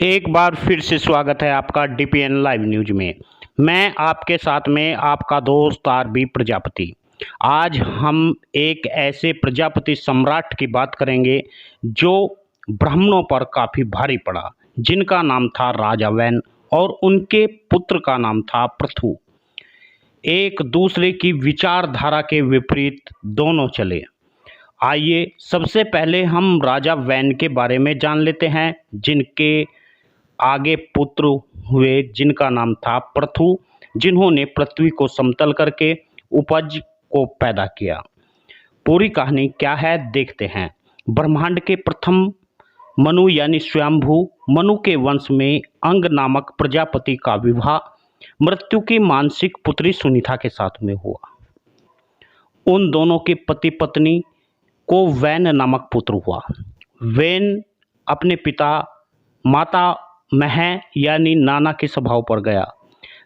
एक बार फिर से स्वागत है आपका डीपीएन लाइव न्यूज में। मैं आपके साथ में आपका दोस्त आरबी प्रजापति। आज हम एक ऐसे प्रजापति सम्राट की बात करेंगे जो ब्राह्मणों पर काफ़ी भारी पड़ा, जिनका नाम था राजा वैन और उनके पुत्र का नाम था पृथु। एक दूसरे की विचारधारा के विपरीत दोनों चले। आइए सबसे पहले हम राजा वैन के बारे में जान लेते हैं, जिनके आगे पुत्र हुए जिनका नाम था पृथु, जिन्होंने पृथ्वी को समतल करके उपज को पैदा किया। पूरी कहानी क्या है देखते हैं। ब्रह्मांड के प्रथम मनु यानी स्वयंभू मनु के वंश में अंग नामक प्रजापति का विवाह मृत्यु की मानसिक पुत्री सुनीता के साथ में हुआ। उन दोनों के पति पत्नी को वैन नामक पुत्र हुआ। वैन अपने पिता माता मह यानी नाना के स्वभाव पर गया।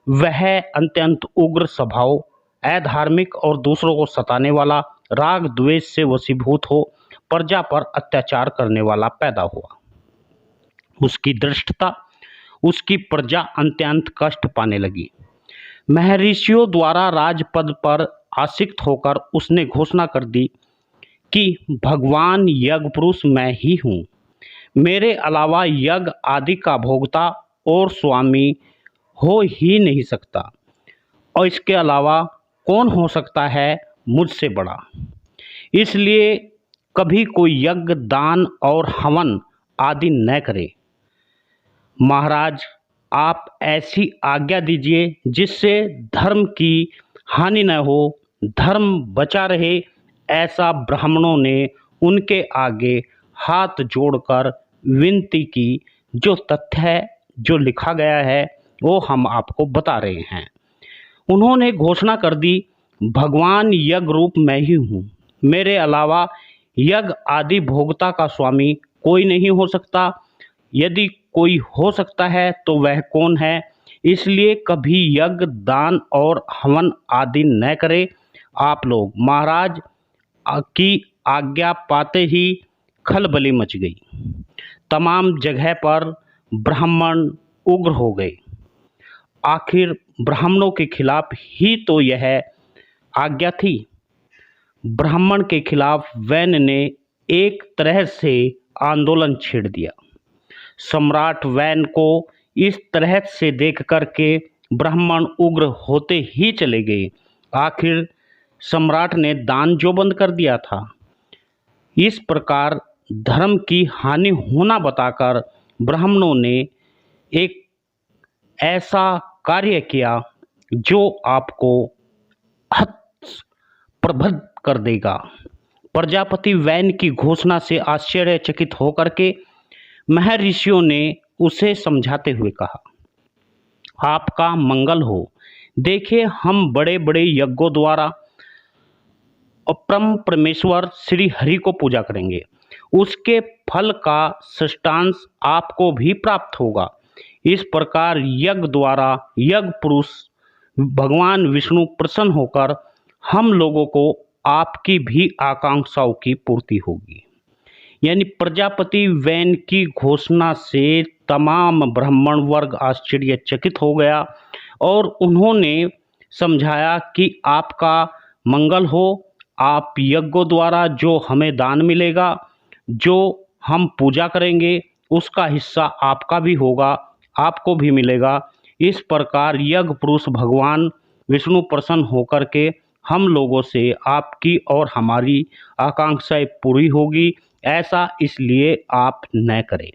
वह अत्यंत उग्र स्वभाव, अधार्मिक और दूसरों को सताने वाला, राग द्वेष से वशीभूत हो प्रजा पर अत्याचार करने वाला पैदा हुआ। उसकी दृष्टता उसकी प्रजा अत्यंत कष्ट पाने लगी। महर्षियों द्वारा राजपद पर आसीक्त होकर उसने घोषणा कर दी कि भगवान यज्ञ पुरुष मैं ही हूँ। मेरे अलावा यज्ञ आदि का भोक्ता और स्वामी हो ही नहीं सकता, और इसके अलावा कौन हो सकता है मुझसे बड़ा। इसलिए कभी कोई यज्ञ दान और हवन आदि न करे। महाराज, आप ऐसी आज्ञा दीजिए जिससे धर्म की हानि न हो, धर्म बचा रहे। ऐसा ब्राह्मणों ने उनके आगे हाथ जोड़कर विनती की। जो तथ्य है, जो लिखा गया है, वो हम आपको बता रहे हैं। उन्होंने घोषणा कर दी, भगवान यज्ञ रूप मैं ही हूँ। मेरे अलावा यज्ञ आदि भोक्ता का स्वामी कोई नहीं हो सकता। यदि कोई हो सकता है तो वह कौन है। इसलिए कभी यज्ञ दान और हवन आदि न करे। आप लोग महाराज की आज्ञा पाते ही खलबली मच गई। तमाम जगह पर ब्राह्मण उग्र हो गए। आखिर ब्राह्मणों के खिलाफ ही तो यह आज्ञा थी। ब्राह्मण के खिलाफ वैन ने एक तरह से आंदोलन छेड़ दिया। सम्राट वैन को इस तरह से देख करके ब्राह्मण उग्र होते ही चले गए। आखिर सम्राट ने दान जो बंद कर दिया था। इस प्रकार धर्म की हानि होना बताकर ब्राह्मणों ने एक ऐसा कार्य किया जो आपको हतप्रभ कर देगा। प्रजापति वैन की घोषणा से आश्चर्यचकित होकर के महर्षियों ने उसे समझाते हुए कहा, आपका मंगल हो। देखिए, हम बड़े बड़े यज्ञों द्वारा अपरम परमेश्वर श्री हरि को पूजा करेंगे। उसके फल का सृष्टांश आपको भी प्राप्त होगा। इस प्रकार यज्ञ द्वारा यज्ञ पुरुष भगवान विष्णु प्रसन्न होकर हम लोगों को आपकी भी आकांक्षाओं की पूर्ति होगी। यानी प्रजापति वैन की घोषणा से तमाम ब्राह्मण वर्ग आश्चर्यचकित हो गया और उन्होंने समझाया कि आपका मंगल हो। आप यज्ञों द्वारा जो हमें दान मिलेगा, जो हम पूजा करेंगे, उसका हिस्सा आपका भी होगा, आपको भी मिलेगा। इस प्रकार यज्ञ पुरुष भगवान विष्णु प्रसन्न होकर के हम लोगों से आपकी और हमारी आकांक्षाएं पूरी होगी। ऐसा इसलिए आप न करें।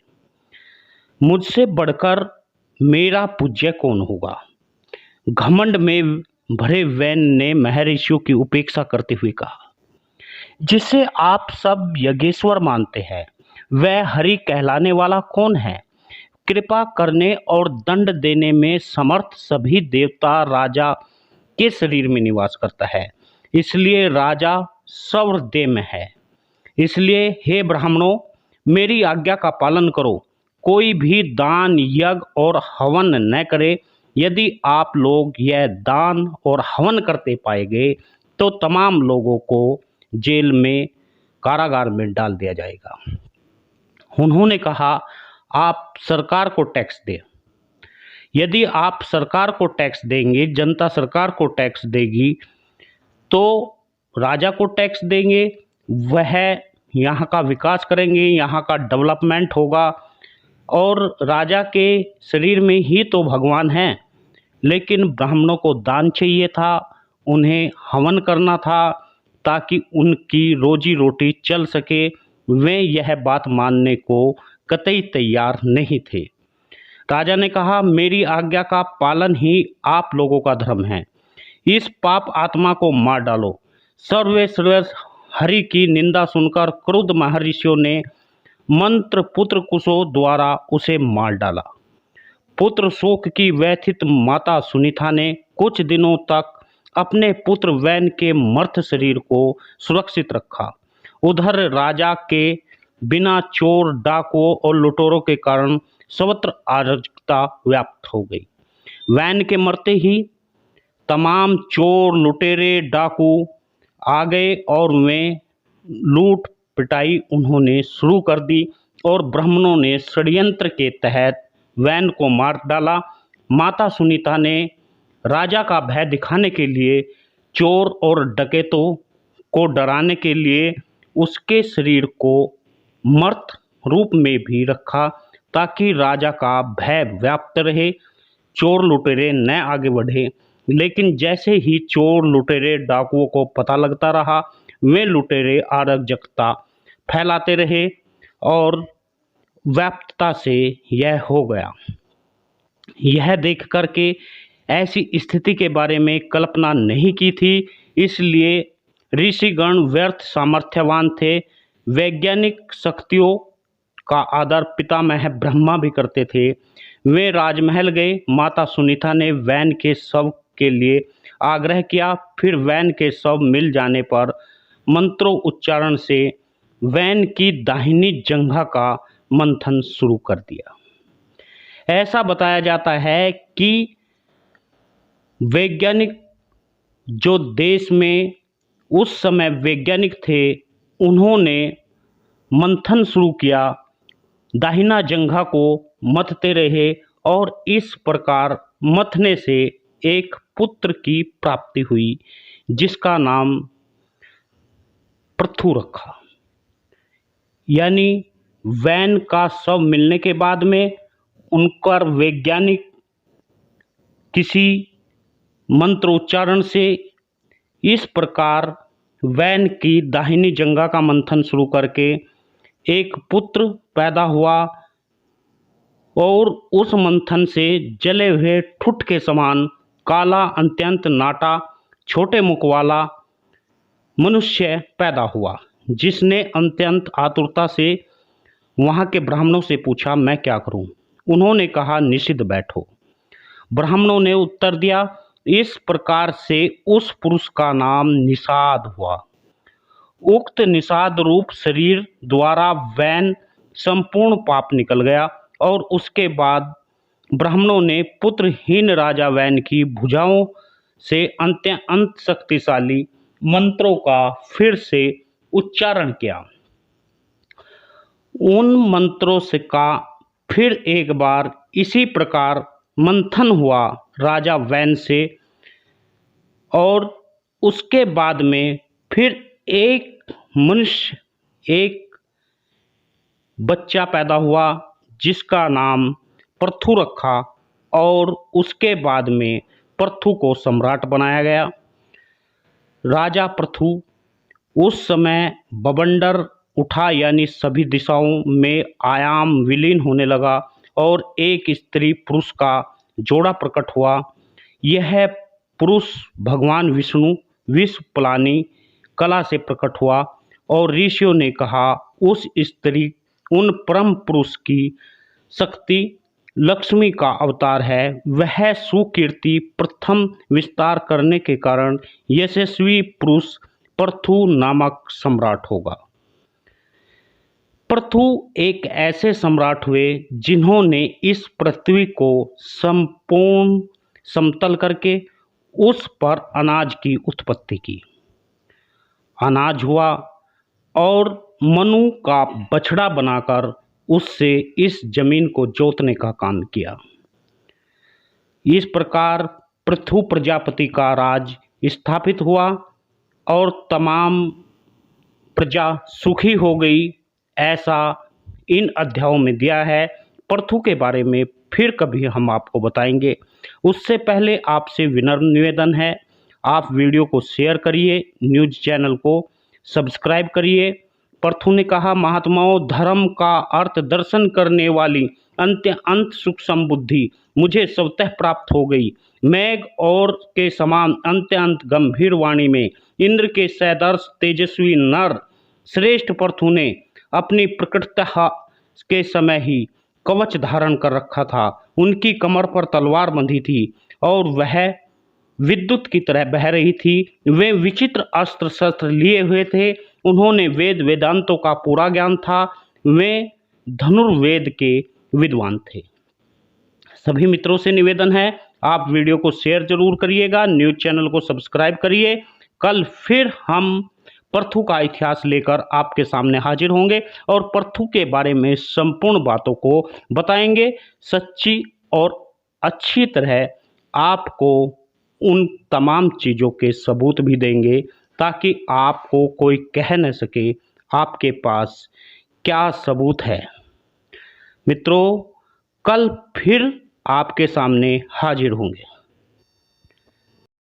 मुझसे बढ़कर मेरा पूज्य कौन होगा। घमंड में भरे वैन ने महर्षियों की उपेक्षा करते हुए कहा, जिसे आप सब यज्ञेश्वर मानते हैं, वह हरि कहलाने वाला कौन है। कृपा करने और दंड देने में समर्थ सभी देवता राजा के शरीर में निवास करता है। इसलिए राजा सर्वदेव में है। इसलिए हे ब्राह्मणों, मेरी आज्ञा का पालन करो। कोई भी दान यज्ञ और हवन न करे। यदि आप लोग यह दान और हवन करते पाए गए तो तमाम लोगों को जेल में, कारागार में डाल दिया जाएगा। उन्होंने कहा, आप सरकार को टैक्स दें। यदि आप सरकार को टैक्स देंगे, जनता सरकार को टैक्स देगी, तो राजा को टैक्स देंगे, वह यहाँ का विकास करेंगे, यहाँ का डेवलपमेंट होगा। और राजा के शरीर में ही तो भगवान हैं, लेकिन ब्राह्मणों को दान चाहिए था, उन्हें हवन करना था ताकि उनकी रोजी रोटी चल सके। वे यह बात मानने को कतई तैयार नहीं थे। राजा ने कहा, मेरी आज्ञा का पालन ही आप लोगों का धर्म है। इस पाप आत्मा को मार डालो। सर्वे सर्वे हरि की निंदा सुनकर क्रुद्ध महर्षियों ने मंत्र पुत्र कुशो द्वारा उसे मार डाला। पुत्र शोक की व्यथित माता सुनीता ने कुछ दिनों तक अपने पुत्र वैन के मर्त शरीर को सुरक्षित रखा। उधर राजा के बिना चोर, डाकुओं और लुटेरों के कारण सर्वत्र अराजकता व्याप्त हो गई। वैन के मरते ही तमाम चोर, लुटेरे, डाकू आ गए और वे लूट पिटाई उन्होंने शुरू कर दी और ब्राह्मणों ने षड्यंत्र के तहत वैन को मार डाला। माता सुनीता ने राजा का भय दिखाने के लिए, चोर और डकैतों को डराने के लिए उसके शरीर को मर्त रूप में भी रखा ताकि राजा का भय व्याप्त रहे, चोर लुटेरे न आगे बढ़े। लेकिन जैसे ही चोर, लुटेरे, डाकुओं को पता लगता रहा, वे लुटेरे अराजकता फैलाते रहे और व्याप्तता से यह हो गया। यह देख करके ऐसी स्थिति के बारे में कल्पना नहीं की थी, इसलिए ऋषिगण व्यर्थ सामर्थ्यवान थे। वैज्ञानिक शक्तियों का आदर पितामह ब्रह्मा भी करते थे। वे राजमहल गए। माता सुनीता ने वैन के शव के लिए आग्रह किया। फिर वैन के शव मिल जाने पर मंत्रों उच्चारण से वैन की दाहिनी जंघा का मंथन शुरू कर दिया। ऐसा बताया जाता है कि वैज्ञानिक जो देश में उस समय वैज्ञानिक थे, उन्होंने मंथन शुरू किया, दाहिना जंघा को मथते रहे और इस प्रकार मथने से एक पुत्र की प्राप्ति हुई, जिसका नाम पृथु रखा। यानी वैन का शव मिलने के बाद में उनका वैज्ञानिक किसी मंत्रोच्चारण से इस प्रकार वैन की दाहिनी जंघा का मंथन शुरू करके एक पुत्र पैदा हुआ और उस मंथन से जले हुए ठुठ के समान काला, अत्यंत नाटा, छोटे मुख वाला मनुष्य पैदा हुआ, जिसने अत्यंत आतुरता से वहाँ के ब्राह्मणों से पूछा, मैं क्या करूं? उन्होंने कहा, निषिद्ध बैठो। ब्राह्मणों ने उत्तर दिया। इस प्रकार से उस पुरुष का नाम निषाद हुआ। उक्त निषाद रूप शरीर द्वारा वैन संपूर्ण पाप निकल गया और उसके बाद ब्राह्मणों ने पुत्रहीन राजा वैन की भुजाओं से अत्यंत शक्तिशाली मंत्रों का फिर से उच्चारण किया। उन मंत्रों से का फिर एक बार इसी प्रकार मंथन हुआ राजा वैन से और उसके बाद में फिर एक मनुष्य, एक बच्चा पैदा हुआ जिसका नाम पृथु रखा और उसके बाद में पृथु को सम्राट बनाया गया। राजा पृथु उस समय बवंडर उठा, यानी सभी दिशाओं में आयाम विलीन होने लगा और एक स्त्री पुरुष का जोड़ा प्रकट हुआ। यह पुरुष भगवान विष्णु विश्व प्लानी कला से प्रकट हुआ और ऋषियों ने कहा, उस स्त्री उन परम पुरुष की शक्ति लक्ष्मी का अवतार है। वह सुकीर्ति प्रथम विस्तार करने के कारण यशस्वी पुरुष पृथु नामक सम्राट होगा। पृथु एक ऐसे सम्राट हुए जिन्होंने इस पृथ्वी को संपूर्ण समतल करके उस पर अनाज की उत्पत्ति की। अनाज हुआ और मनु का बछड़ा बनाकर उससे इस जमीन को जोतने का काम किया। इस प्रकार पृथु प्रजापति का राज स्थापित हुआ और तमाम प्रजा सुखी हो गई, ऐसा इन अध्यायों में दिया है। पृथु के बारे में फिर कभी हम आपको बताएंगे। उससे पहले आपसे विनम्र निवेदन है, आप वीडियो को शेयर करिए, न्यूज़ चैनल को सब्सक्राइब करिए। पृथु ने कहा, महात्माओं, धर्म का अर्थ दर्शन करने वाली अंत सुख समबुद्धि मुझे स्वतः प्राप्त हो गई। मेघ और के समान अंत गंभीर वाणी में इंद्र के सदर्श तेजस्वी नर श्रेष्ठ पृथु ने अपनी प्रकटता के समय ही कवच धारण कर रखा था। उनकी कमर पर तलवार बंधी थी और वह विद्युत की तरह बह रही थी। वे विचित्र अस्त्र शस्त्र लिए हुए थे। उन्होंने वेद वेदांतों का पूरा ज्ञान था। वे धनुर्वेद के विद्वान थे। सभी मित्रों से निवेदन है, आप वीडियो को शेयर जरूर करिएगा, न्यूज़ चैनल को सब्सक्राइब करिए। कल फिर हम पृथु का इतिहास लेकर आपके सामने हाजिर होंगे और पृथु के बारे में संपूर्ण बातों को बताएंगे, सच्ची और अच्छी तरह आपको उन तमाम चीज़ों के सबूत भी देंगे, ताकि आपको कोई कह न सके आपके पास क्या सबूत है। मित्रों, कल फिर आपके सामने हाजिर होंगे।